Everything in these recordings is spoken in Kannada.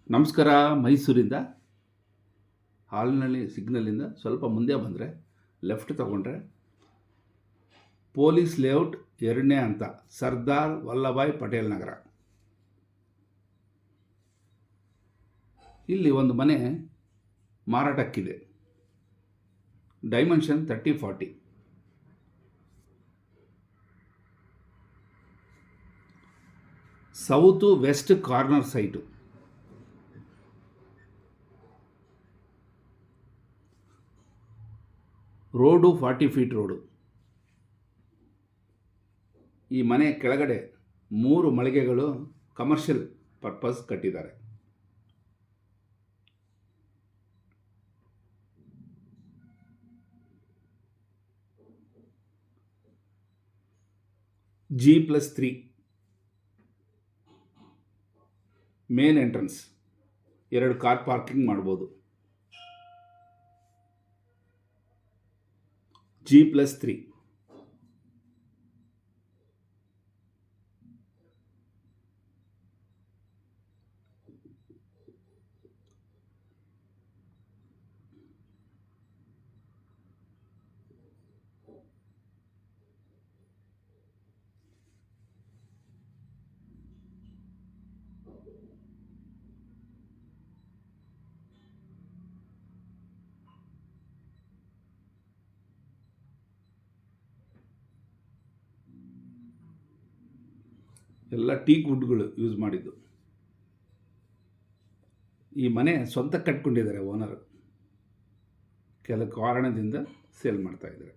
ನಮಸ್ಕಾರ. ಮೈಸೂರಿಂದ ಹಾಲ್ನಳ್ಳಿ ಸಿಗ್ನಲಿಂದ ಸ್ವಲ್ಪ ಮುಂದೆ ಬಂದರೆ ಲೆಫ್ಟ್ ತಗೊಂಡ್ರೆ ಪೊಲೀಸ್ ಲೇಔಟ್ 2ನೇ ಹಂತ, ಸರ್ದಾರ್ ವಲ್ಲಭಾಯ್ ಪಟೇಲ್ ನಗರ. ಇಲ್ಲಿ ಒಂದು ಮನೆ ಮಾರಾಟಕ್ಕಿದೆ. Dimension 30-40. South west corner site. Road 40 feet road. ಈ ಮನೆ ಕೆಳಗಡೆ 3 ಮಳಿಗೆಗಳು ಕಮರ್ಷಿಯಲ್ ಪರ್ಪಸ್ ಕಟ್ಟಿದ್ದಾರೆ. G+3 main entrance, 2 car parking ಮಾಡ್ಬೋದು. G+3 ಎಲ್ಲ ಟೀಕ್ ವುಡ್ಗಳು ಯೂಸ್ ಮಾಡಿದ್ದು. ಈ ಮನೆ ಸ್ವಂತ ಕಟ್ಕೊಂಡಿದ್ದಾರೆ ಓನರ್. ಕೆಲ ಕಾರಣದಿಂದ ಸೇಲ್ ಮಾಡ್ತಾ ಇದ್ದಾರೆ.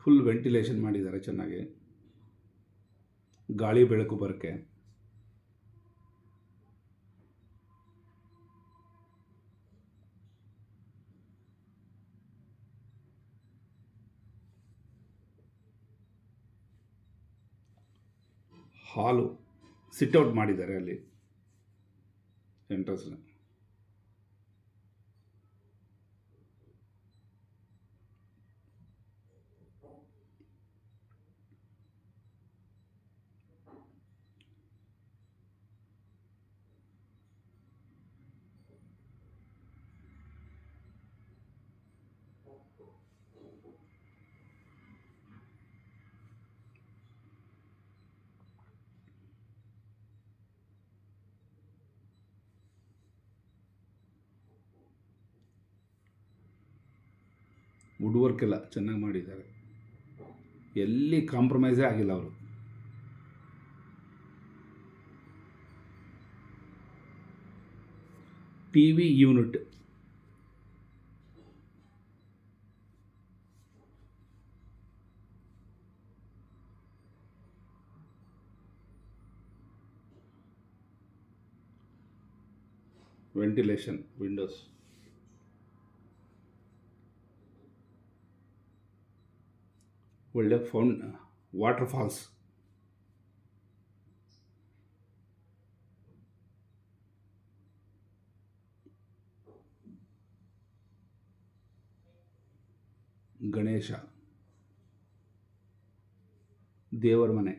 ಫುಲ್ ವೆಂಟಿಲೇಷನ್ ಮಾಡಿದ್ದಾರೆ ಚೆನ್ನಾಗಿ, ಗಾಳಿ ಬೆಳಕು ಬರೋಕ್ಕೆ. ಹಾಲು ಸಿಟ್ಔಟ್ ಮಾಡಿದ್ದಾರೆ ಅಲ್ಲಿ ಎಂಟ್ರೆನ್ಸ್. ವುಡ್ ವರ್ಕ್ ಎಲ್ಲ ಚೆನ್ನಾಗಿ ಮಾಡಿದ್ದಾರೆ, ಎಲ್ಲಿ ಕಾಂಪ್ರಮೈಸೇ ಆಗಿಲ್ಲ ಅವರು. ಟಿವಿ ಯೂನಿಟ್, ವೆಂಟಿಲೇಷನ್, ವಿಂಡೋಸ್, ಒಳ್ಳೆ ವಾಟರ್ ಫಾಲ್ಸ್. ಗಣೇಶ, ದೇವರ ಮನೆ,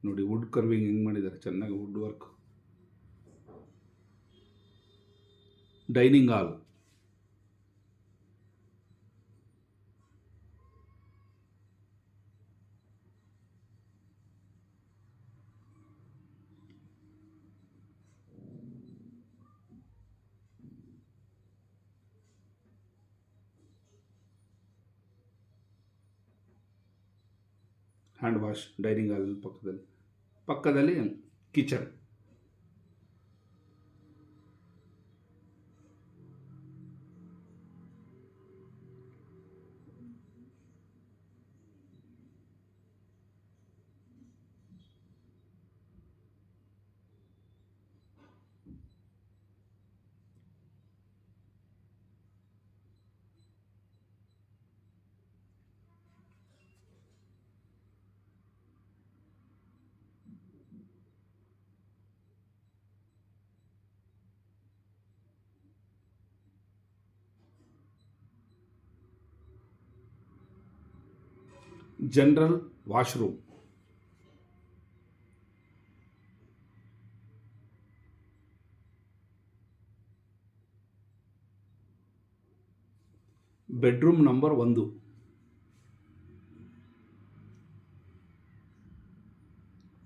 ನೋಡಿ ವುಡ್ ಕರ್ವಿಂಗ್ ಹೆಂಗೆ ಮಾಡಿದ್ದಾರೆ ಚೆನ್ನಾಗಿ, wood work. Dining hall, hand wash dining hall ಪಕ್ಕದಲ್ಲಿ kitchen. General washroom. Bedroom number 1,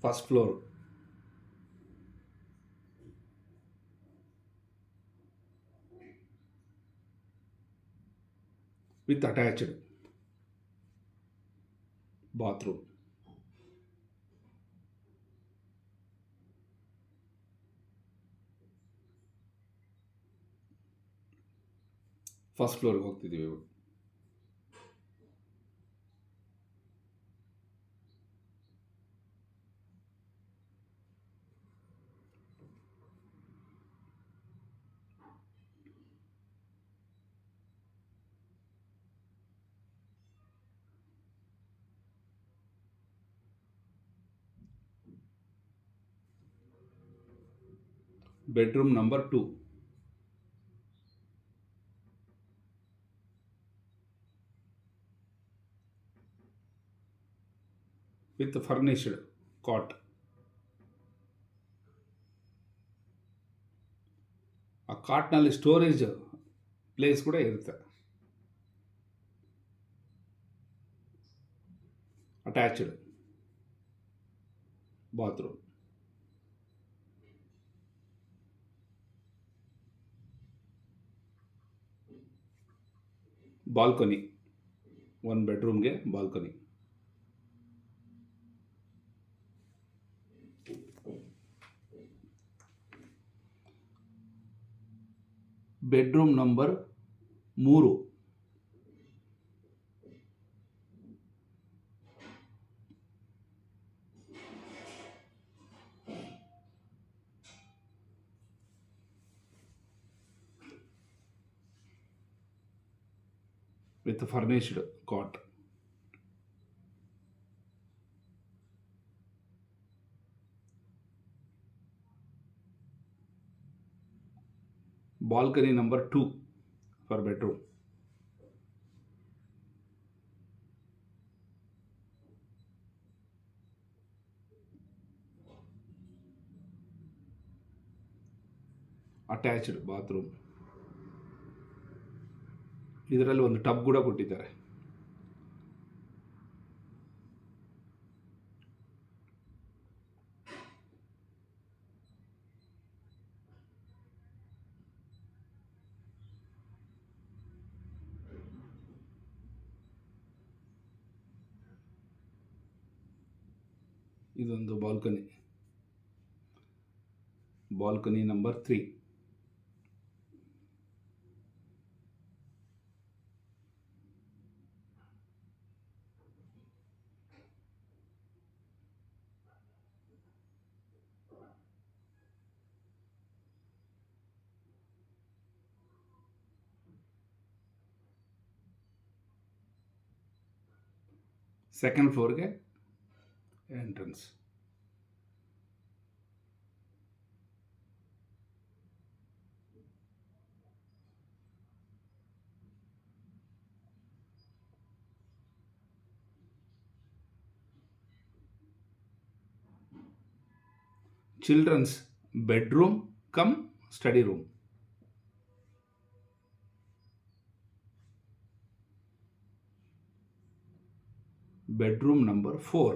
first floor. With attached bathroom. First ಫ್ಲೋರ್ಗೆ ಹೋಗ್ತಿದ್ದೀವಿ. Bedroom number 2, with furnished cot. ಆ ಕಾಟ್ನಲ್ಲಿ ಸ್ಟೋರೇಜ್ ಪ್ಲೇಸ್ ಕೂಡ ಇರುತ್ತೆ. Attached bathroom. ಬಾಲ್ಕನಿ, 1 ಬೆಡ್ರೂಮ್ಗೆ balcony. Bedroom number 3, with furnished cot. Balcony number 2 for bedroom. Attached bathroom. ಇದರಲ್ಲಿ ಒಂದು ಟಬ್ ಕೂಡ ಕೊಟ್ಟಿದ್ದಾರೆ. ಇದೊಂದು ಬಾಲ್ಕನಿ. Balcony number 3. ಸೆಕೆಂಡ್ ಫ್ಲೋರ್ಗೆ entrance. Children's bedroom cum study room. Bedroom number 4,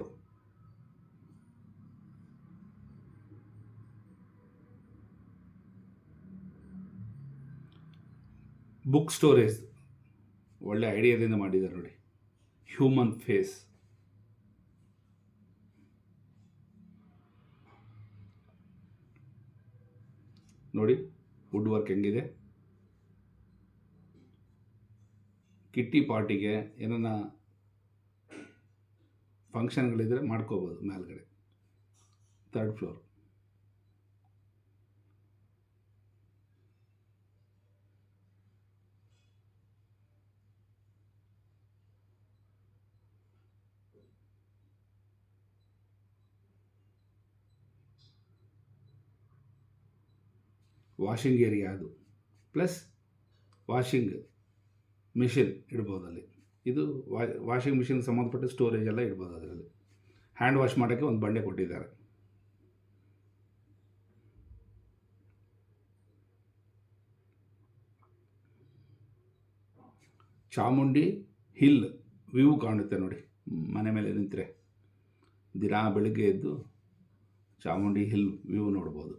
book storage. ಒಳ್ಳೆ ಐಡಿಯಾದಿಂದ ಮಾಡಿದ್ದಾರೆ ನೋಡಿ. ಹ್ಯೂಮನ್ ಫೇಸ್ ನೋಡಿ, ವುಡ್ ವರ್ಕ್ ಹೆಂಗಿದೆ. ಕಿಟ್ಟಿ ಪಾರ್ಟಿಗೆ ಏನನ್ನ ಫಂಕ್ಷನ್ಗಳಿದ್ರೆ ಮಾಡ್ಕೋಬೋದು. ಮೇಲ್ಗಡೆ 3rd ಫ್ಲೋರ್. ವಾಷಿಂಗ್ ಏರಿಯಾ ಅದು, ಪ್ಲಸ್ ವಾಷಿಂಗ್ ಮಿಷಿನ್ ಇಡ್ಬೋದಲ್ಲಿ. ಇದು ವಾಷಿಂಗ್ ಮಿಷಿನ್ಗೆ ಸಂಬಂಧಪಟ್ಟ ಸ್ಟೋರೇಜ್ ಎಲ್ಲ ಇಡ್ಬೋದು. ಅದರಲ್ಲಿ ಹ್ಯಾಂಡ್ ವಾಶ್ ಮಾಡೋಕ್ಕೆ ಒಂದು ಬಂಡೆ ಕೊಟ್ಟಿದ್ದಾರೆ. ಚಾಮುಂಡಿ ಹಿಲ್ ವ್ಯೂ ಕಾಣುತ್ತೆ ನೋಡಿ, ಮನೆ ಮೇಲೆ ನಿಂತರೆ ದಿನ ಬೆಳಗ್ಗೆ ಎದ್ದು ಚಾಮುಂಡಿ ಹಿಲ್ ವ್ಯೂ ನೋಡ್ಬೋದು.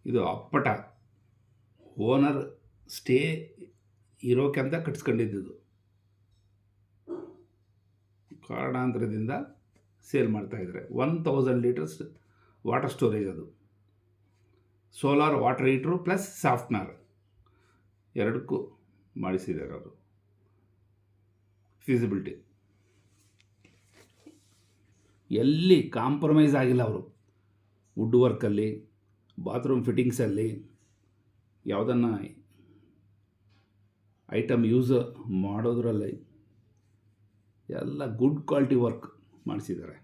ಇದು ಅಪ್ಪಟ ಓನರ್ ಸ್ಟೇ ಇರೋಕೆ ಅಂತ ಕಟ್ಸ್ಕೊಂಡಿದ್ದು, ಕಾರಣಾಂತರದಿಂದ ಸೇಲ್ ಮಾಡ್ತಾಯಿದ್ದಾರೆ. 1000 ಲೀಟರ್ಸ್ ವಾಟರ್ ಸ್ಟೋರೇಜ್, ಅದು solar water heater plus softener ಎರಡಕ್ಕೂ ಮಾಡಿಸಿದ್ದಾರೆ ಅವರು. ಫೀಸಿಬಿಲಿಟಿ ಎಲ್ಲಿ ಕಾಂಪ್ರಮೈಸ್ ಆಗಿಲ್ಲ ಅವರು. ವುಡ್ ವರ್ಕಲ್ಲಿ, ಬಾತ್ರೂಮ್ ಫಿಟ್ಟಿಂಗ್ಸಲ್ಲಿ ಯಾವುದನ್ನು ಐಟಮ್ ಯೂಸ್ ಮಾಡೋದ್ರಲ್ಲಿ ಎಲ್ಲ ಗುಡ್ ಕ್ವಾಲಿಟಿ ವರ್ಕ್ ಮಾಡಿಸಿದ್ದಾರೆ.